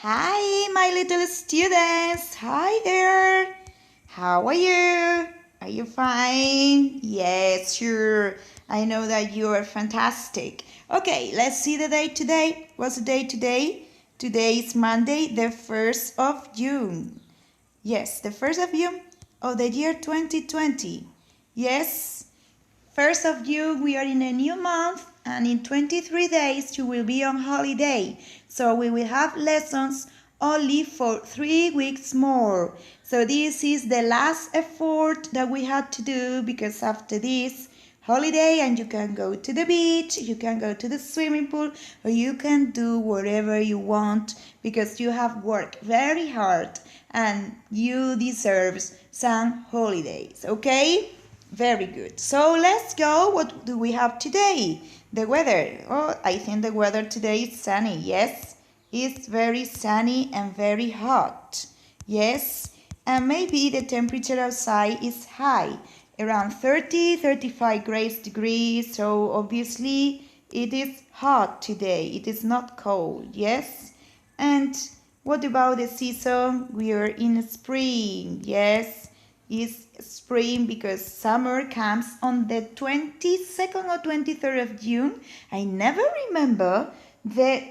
Hi, my little students. Hi there. How are you? Are you fine? Yes, sure. I know that you are fantastic. Okay, let's see the date today. What's the date today? Today is Monday, the 1st of June. Yes, the 1st of June of the year 2020. Yes, 1st of June, we are in a new month, and in 23 days you will be on holiday. So we will have lessons only for 3 weeks more. So this is the last effort that we had to do, because after this holiday, and you can go to the beach, you can go to the swimming pool, or you can do whatever you want, because you have worked very hard and you deserve some holidays, okay? Very good. So let's go. What do we have today? The weather. Oh, I think the weather today is sunny. Yes, it's very sunny and very hot. Yes, and maybe the temperature outside is high, around 35 degrees. So obviously it is hot today. It is not cold. Yes, and what about the season? We are in spring. Yes, it's spring because summer comes on the 22nd or 23rd of June. I never remember the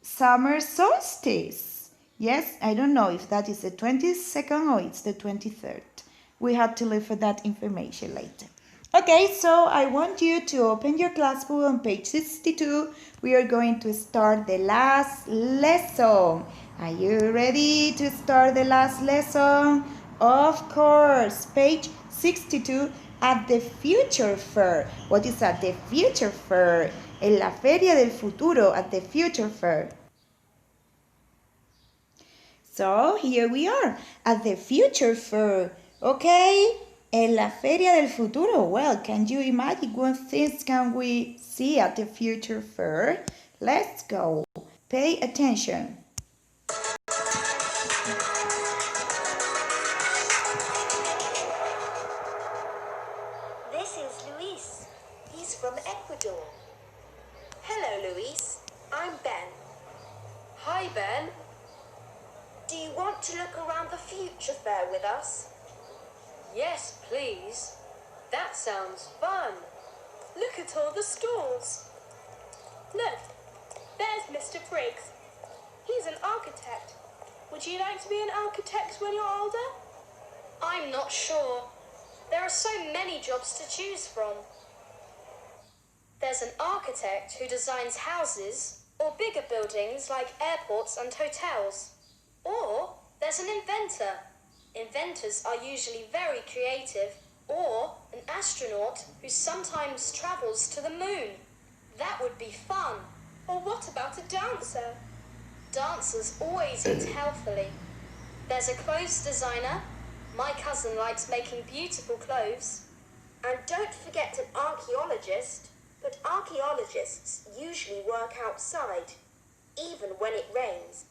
summer solstice. Yes, I don't know if that is the 22nd or it's the 23rd. We have to look for that information later. Okay, so I want you to open your class book on page 62. We are going to start the last lesson. Are you ready to start the last lesson? Of course, page 62 at the Future Fair. What is at the Future Fair? En la Feria del Futuro, at the Future Fair. So here we are at the Future Fair, okay? En la Feria del Futuro. Well, can you imagine what things can we see at the Future Fair? Let's go. Pay attention. This is Luis. He's from Ecuador. Hello, Luis. I'm Ben. Hi, Ben. Do you want to look around the Future Fair with us? Yes, please. That sounds fun. Look at all the stalls. Look, there's Mr. Briggs. He's an architect. Would you like to be an architect when you're older? I'm not sure. There are so many jobs to choose from. There's an architect who designs houses or bigger buildings like airports and hotels. Or there's an inventor. Inventors are usually very creative. Or an astronaut who sometimes travels to the moon. That would be fun. Or what about a dancer? Dancers always eat healthily. There's a clothes designer. My cousin likes making beautiful clothes. And don't forget an archaeologist. But archaeologists usually work outside, even when it rains.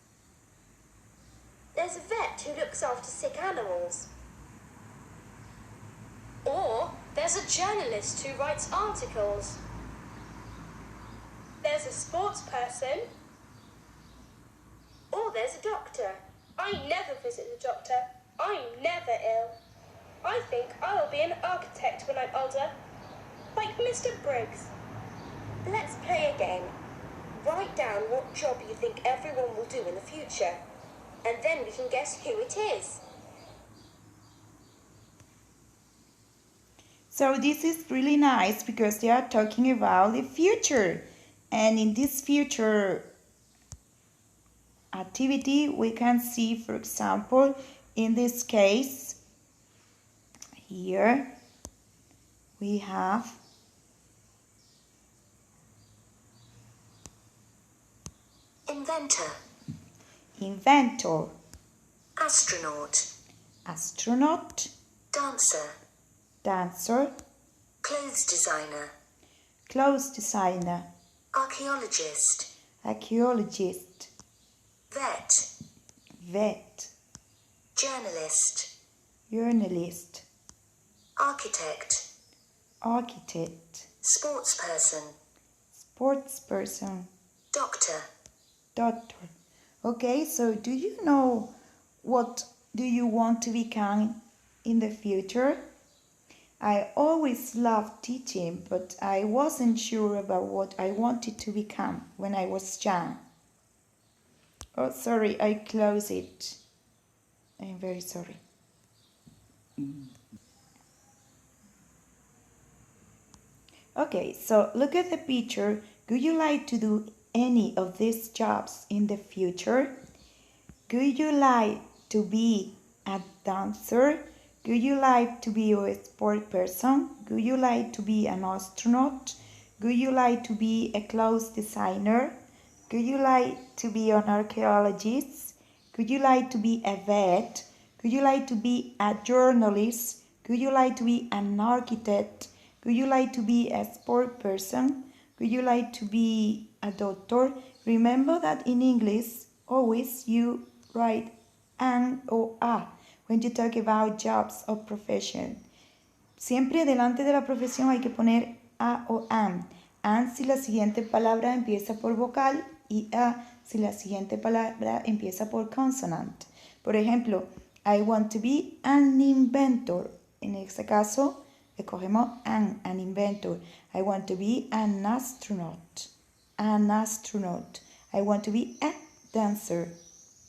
There's a vet who looks after sick animals. Or there's a journalist who writes articles. There's a sports person. Or there's a doctor. I never visit the doctor. I'm never ill. I think I will be an architect when I'm older, like Mr. Briggs. Let's play a game. Write down what job you think everyone will do in the future, and then we can guess who it is. So this is really nice because they are talking about the future. And in this future activity, we can see, for example, in this case, here we have Inventor. Inventor, Astronaut. astronaut, Dancer. dancer, Clothes designer. clothes designer, Archaeologist. archaeologist, Vet. vet, Journalist. journalist, Architect. architect, Sportsperson. sportsperson, Doctor. doctor. Okay, so do you know what do you want to become in the future? I always loved teaching, but I wasn't sure about what I wanted to become when I was young. Oh, sorry, I closed it. I'm very sorry. Okay, so look at the picture. Would you like to do any of these jobs in the future? Would you like to be a dancer? Would you like to be a sport person? Would you like to be an astronaut? Would you like to be a clothes designer? Would you like to be an archaeologist? Would you like to be a vet? Would you like to be a journalist? Would you like to be an architect? Would you like to be a sport person? Would you like to be a doctor? Remember that in English, always you write an or a when you talk about jobs or profession. Siempre delante de la profesión hay que poner a o an. An si la siguiente palabra empieza por vocal y a si la siguiente palabra empieza por consonant. Por ejemplo, I want to be an inventor. En este caso, escogemos an inventor. I want to be an astronaut. An astronaut. I want to be a dancer.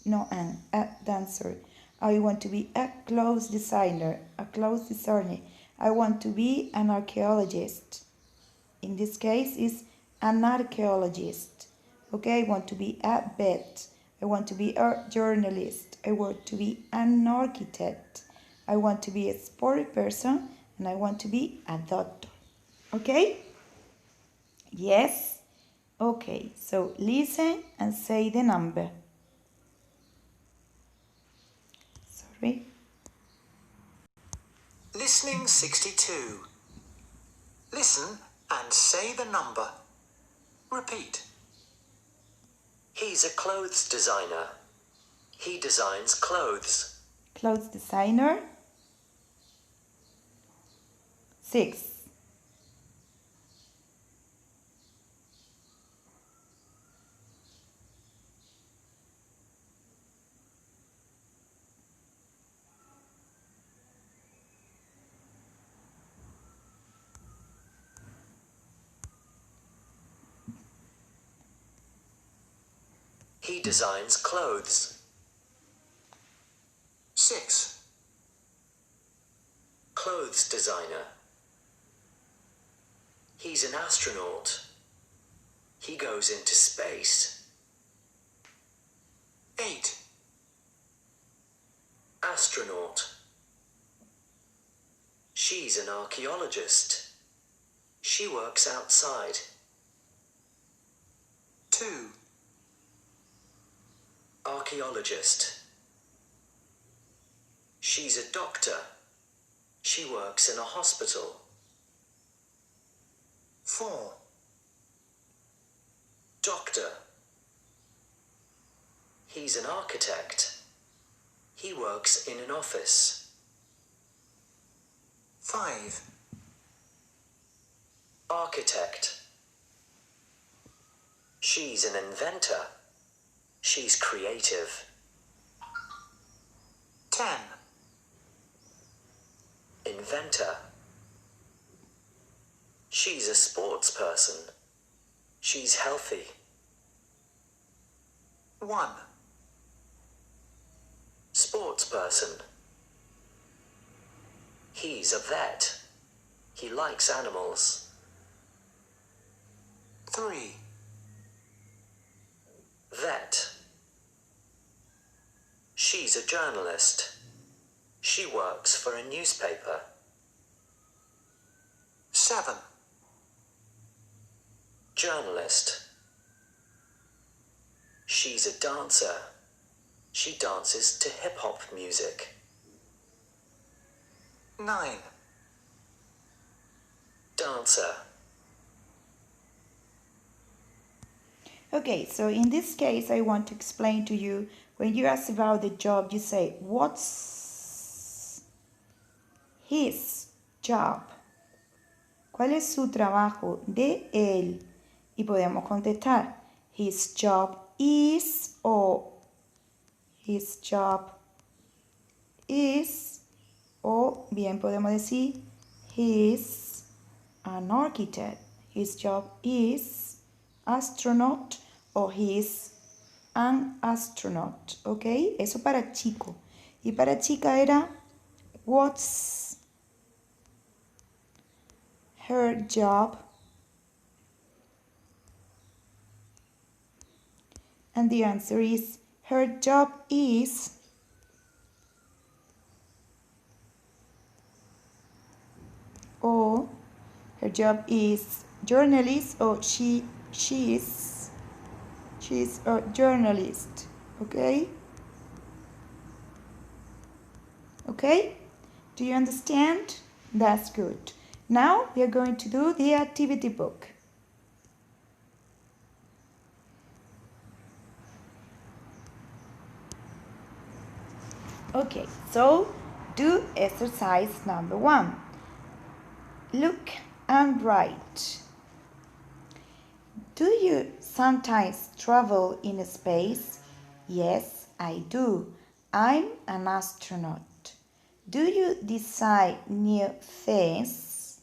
No a dancer. I want to be a clothes designer. A clothes designer. I want to be an archaeologist. In this case, is an archaeologist. Okay, I want to be a vet. I want to be a journalist. I want to be an architect. I want to be a sport person, and I want to be a doctor. Okay? Yes? Okay, so listen and say the number. Sorry. Listening 62. Listen and say the number. Repeat. He's a clothes designer. He designs clothes. Clothes designer. 6. He designs clothes. 6. Clothes designer. He's an astronaut. He goes into space. 8. Astronaut. She's an archaeologist. She works outside. 2. Archaeologist. She's a doctor. She works in a hospital. 4. Doctor. He's an architect. He works in an office. 5. Architect. She's an inventor. She's creative. 10. Inventor. She's a sports person. She's healthy. 1. Sports person. He's a vet. He likes animals. 3. Vet. She's a journalist. She works for a newspaper. 7. Journalist. She's a dancer. She dances to hip-hop music. 9. Dancer. Okay, so in this case, I want to explain to you, when you ask about the job, you say, what's his job? ¿Cuál es su trabajo de él? Y podemos contestar, his job is, o His job is, o bien podemos decir, he's an architect. His job is astronaut o he's an astronaut. ¿Ok? Eso para chico. Y para chica era, what's her job? And the answer is, her job is or her job is journalist or she's a journalist. Okay? Okay? Do you understand? That's good. Now we are going to do the activity book. Okay, so do exercise number 1. Look and write. Do you sometimes travel in space? Yes, I do. I'm an astronaut. Do you design new things?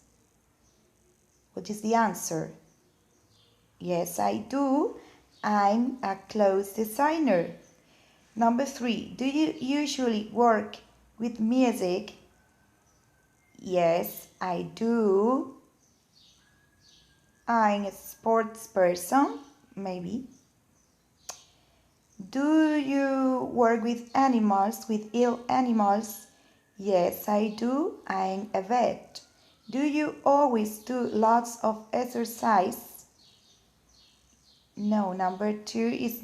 What is the answer? Yes, I do. I'm a clothes designer. Number 3. Do you usually work with music? Yes, I do. I'm a sports person, maybe. Do you work with animals, with ill animals? Yes, I do. I'm a vet. Do you always do lots of exercise? No, number 3 is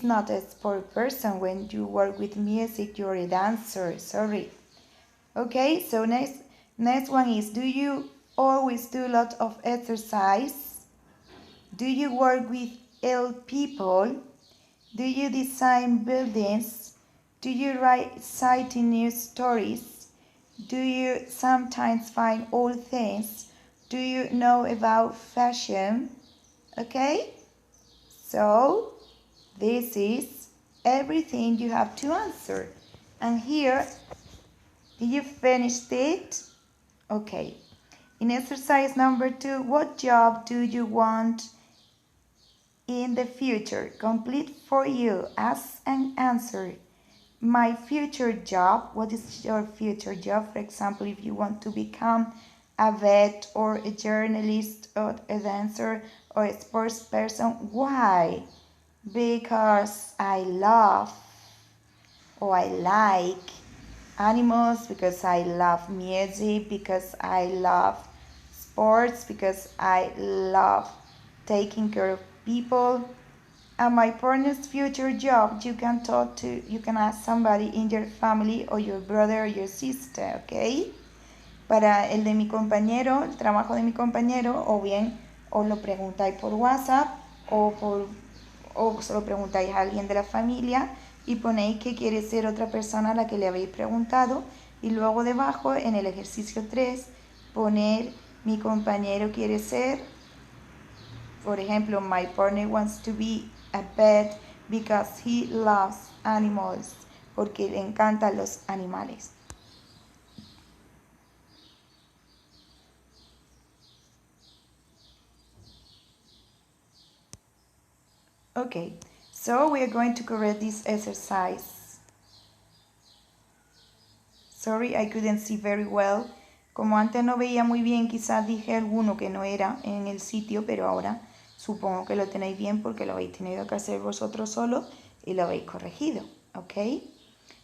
not a sport person. When you work with music, you're a dancer. Sorry. Okay, so next one is, do you always do lots of exercise? Do you work with ill people? Do you design buildings? Do you write exciting news stories? Do you sometimes find old things? Do you know about fashion? Okay? So, this is everything you have to answer. And here, did you finish it? Okay. In exercise number 2, what job do you want in the future? Complete for you. Ask and answer. My future job. What is your future job? For example, if you want to become a vet or a journalist or a dancer or a sports person. Why? Because I love or I like animals, because I love music, because I love sports, because I love taking care of people. And my partner's future job, you can ask somebody in your family or your brother or your sister, okay? Para el de mi compañero, el trabajo de mi compañero, o bien os lo preguntáis por WhatsApp o se lo preguntáis a alguien de la familia y ponéis que quiere ser otra persona a la que le habéis preguntado y luego debajo en el ejercicio 3 poner mi compañero quiere ser, por ejemplo, my partner wants to be a pet because he loves animals, porque le encantan los animales. Okay, so we are going to correct this exercise. Sorry, I couldn't see very well. Como antes no veía muy bien, quizás dije alguno que no era en el sitio, pero ahora supongo que lo tenéis bien porque lo habéis tenido que hacer vosotros solos y lo habéis corregido, ¿ok?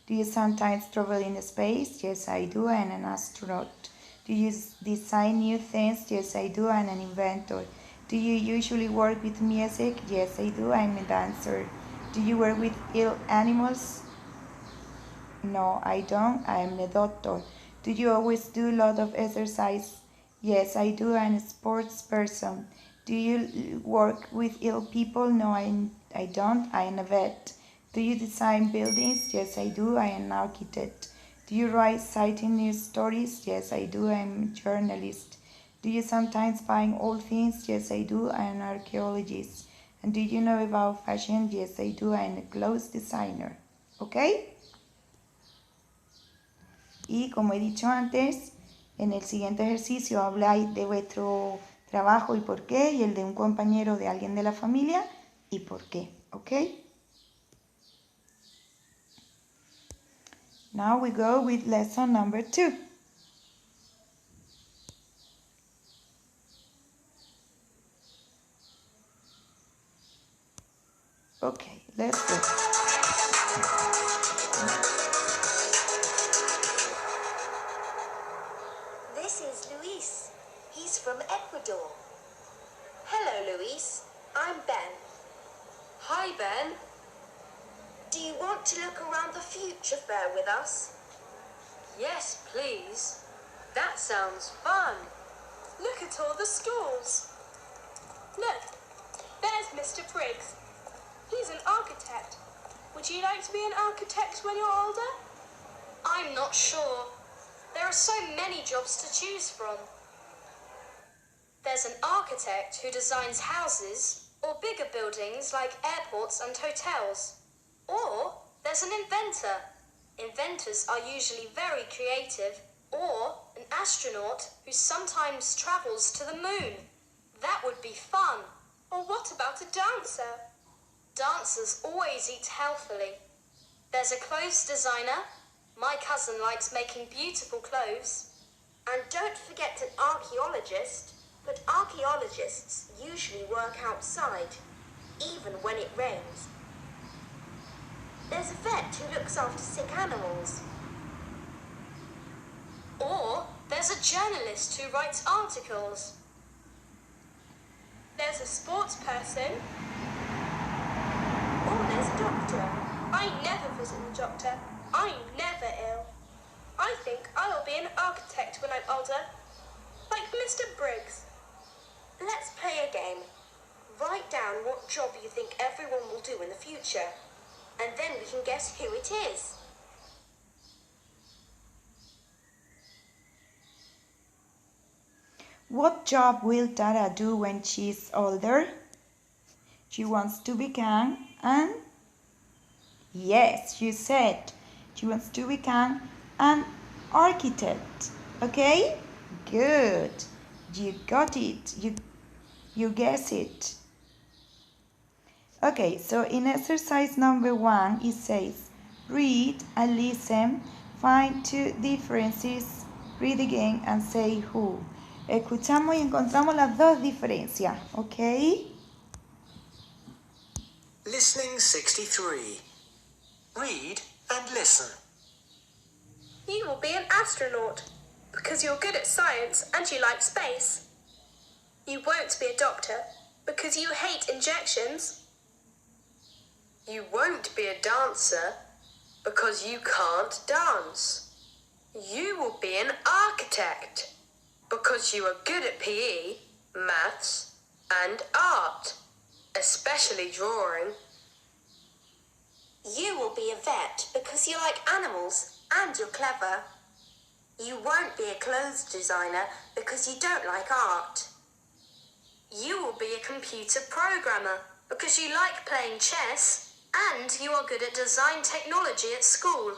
Do you sometimes travel in space? Yes, I do. I'm an astronaut. Do you design new things? Yes, I do. I'm an inventor. Do you usually work with music? Yes, I do. I'm a dancer. Do you work with ill animals? No, I don't. I'm a doctor. Do you always do a lot of exercise? Yes, I do. I'm a sports person. Do you work with ill people? No, I don't. I'm a vet. Do you design buildings? Yes, I do. I am an architect. Do you write exciting news stories? Yes, I do. I'm a journalist. Do you sometimes find old things? Yes, I do. I'm an archaeologist. And do you know about fashion? Yes, I do. I'm a clothes designer. ¿Ok? Y como he dicho antes, en el siguiente ejercicio habláis de vuestro trabajo y por qué, y el de un compañero de alguien de la familia y por qué. ¿Ok? Now we go with lesson number 2. Okay, let's go. This is Luis. He's from Ecuador. Hello, Luis. I'm Ben. Hi, Ben. Do you want to look around the future fair with us? Yes, please. That sounds fun. Look at all the stalls. Look, there's Mr. Briggs. He's an architect. Would you like to be an architect when you're older? I'm not sure. There are so many jobs to choose from. There's an architect who designs houses or bigger buildings like airports and hotels. Or there's an inventor. Inventors are usually very creative. Or an astronaut who sometimes travels to the moon. That would be fun. Or what about a dancer? Dancers always eat healthily. There's a clothes designer. My cousin likes making beautiful clothes. And don't forget an archaeologist. But archaeologists usually work outside, even when it rains. There's a vet who looks after sick animals. Or there's a journalist who writes articles. There's a sports person. Or there's a doctor. I never visit the doctor. I'm never ill. I think I'll be an architect when I'm older, like Mr. Briggs. Let's play a game. Write down what job you think everyone will do in the future, and then we can guess who it is. What job will Tara do when she's older? She wants to become an... Yes, you said. She wants to become an architect. Okay? Good. You got it. You guess it. Okay, so in exercise number 1, it says, read and listen, find two differences, read again and say who. Escuchamos y encontramos las dos diferencias, ¿ok? Listening 63. Read and listen. You will be an astronaut because you're good at science and you like space. You won't be a doctor because you hate injections. You won't be a dancer because you can't dance. You will be an architect because you are good at PE, maths, and art, especially drawing. You will be a vet because you like animals and you're clever. You won't be a clothes designer because you don't like art. You will be a computer programmer because you like playing chess and you are good at design technology at school.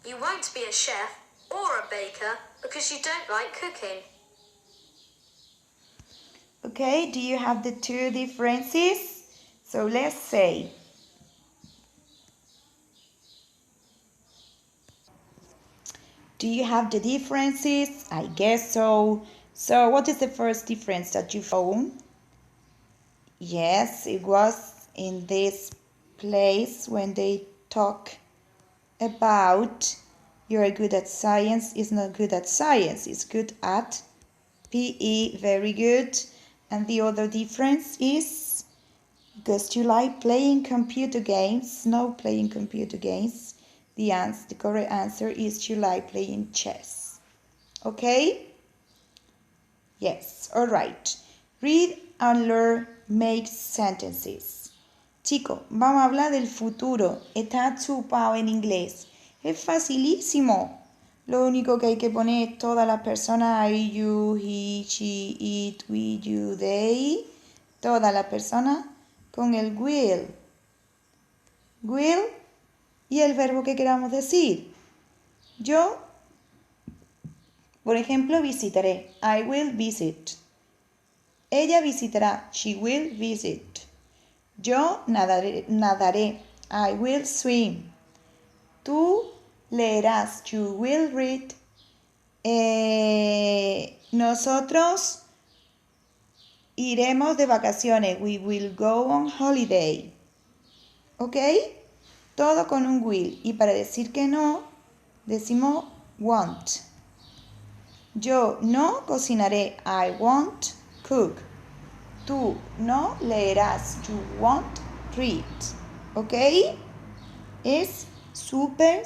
You won't be a chef or a baker because you don't like cooking. Okay, do you have the two differences? So let's say, do you have the differences? I guess so. So what is the first difference that you found? Yes, it was in this place when they talk about you're good at science, is not good at science, is good at PE, very good. And the other difference is because you like playing computer games, no playing computer games. The correct answer is you like playing chess. Okay? Yes, all right. Read and learn, make sentences. Chicos, vamos a hablar del futuro. Está chupado en inglés. Es facilísimo. Lo único que hay que poner es todas las personas, I, you, he, she, it, we, you, they. Todas las personas con el will. Will y el verbo que queramos decir. Yo, por ejemplo, visitaré. I will visit. Ella visitará. She will visit. Yo nadaré. I will swim. Tú leerás. You will read. Nosotros iremos de vacaciones. We will go on holiday. ¿Ok? Todo con un will. Y para decir que no, decimos won't. Yo no cocinaré. I won't cook. Tú no leerás. You won't read. ¿Ok? Es súper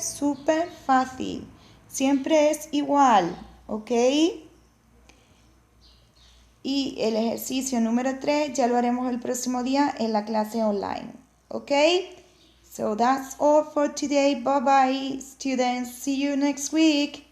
fácil. Siempre es igual. ¿Ok? Y el ejercicio número 3 ya lo haremos el próximo día en la clase online. ¿Ok? So that's all for today. Bye bye, students. See you next week.